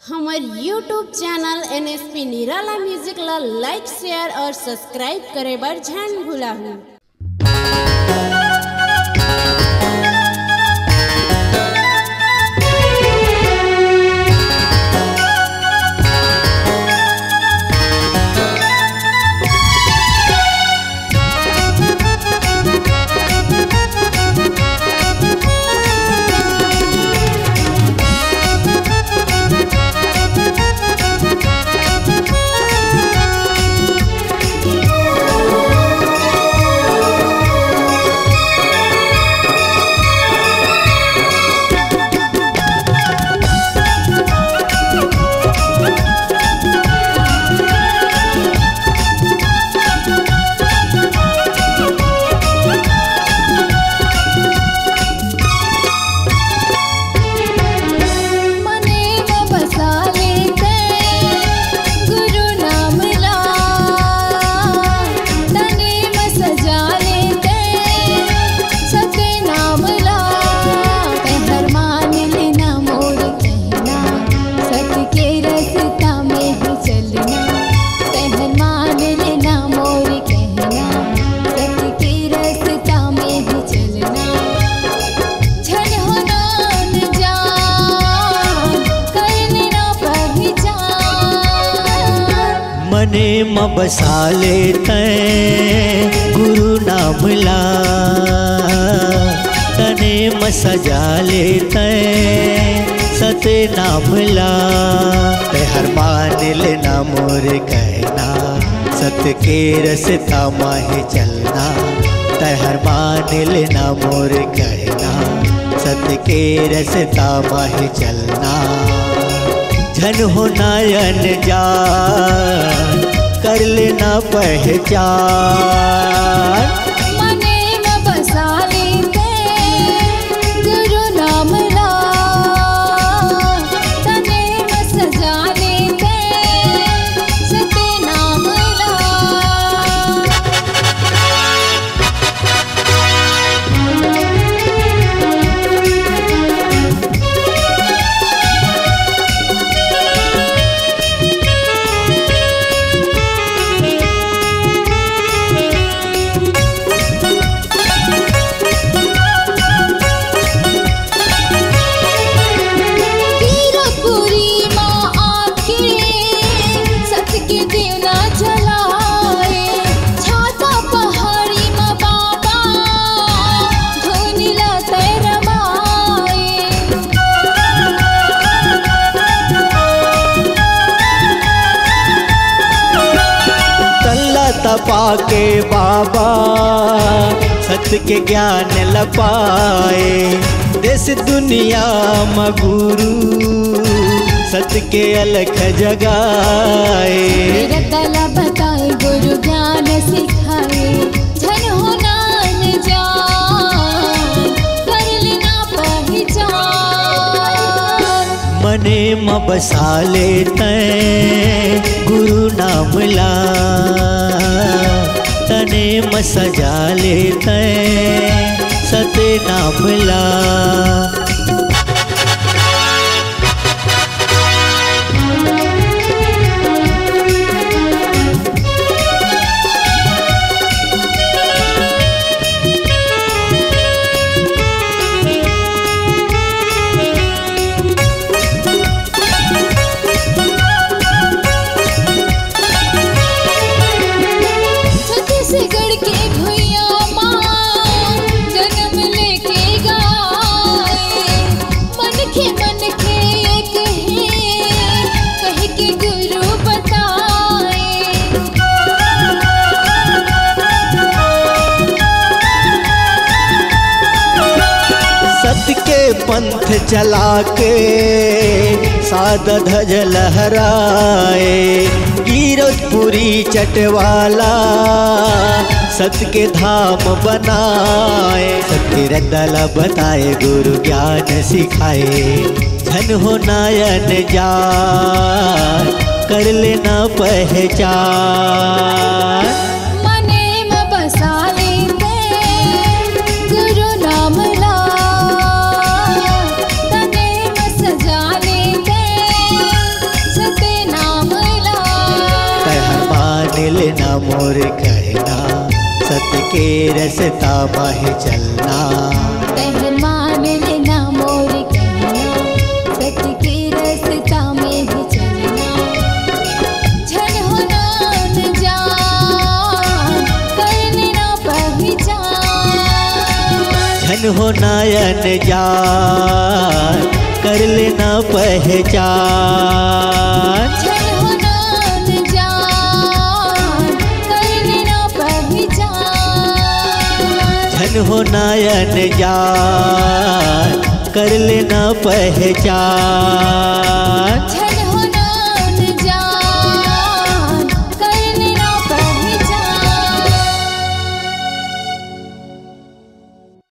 हमार YouTube channel NSP निराला music ला लाइक शेयर और सब्सक्राइब करे बर झन भुलाहू। मने म बसा लेते गुरु नाम ला, तने म सजा लेते सते नाम ला। हर मान लेना मोर कहना, सत के रस्ता माहे चलना। हर मान लेना मोर कहना, सत के रस्ता माहे चलना। धन हो नयन जान कर लेना पहचान। मने में बसा लेते गुरु नाम ला, तने में सजा लेते सते नाम ला। तपा के बाबा सत्य के ज्ञान लपाए। देश दुनिया में गुरु सत्य के अलख जगाए। तला बताए गुरु ज्ञान सिखाए, धन होना न जान कर लेना पहचान। मने म बसा लेते गुरु नाम ला, तने म सजा लेते सते नाम ला। सत्य के पंथ चला के सादा ध्वज लहराए। गिरधपुरी चटवाला सत्य के धाम बनाए। सत्य रतला बताए गुरु ज्ञान सिखाए। धन हो नयन जान कर लेना पहचान। मने में बसा लेते गुरु नाम ला, तने में सजा लेते लेना मोर कहना, सत्य के रस्ता माहे चलना। मान लेना मोर कहना, सत्य के रस्ता में ही चलना। झन हो नान जान, कर लेना पहचान। झन हो नयन जान, कर लेना पहचान। झन हो नान जान, कर लेना पहचान। झन हो नयन जान, कर लेना पहचान।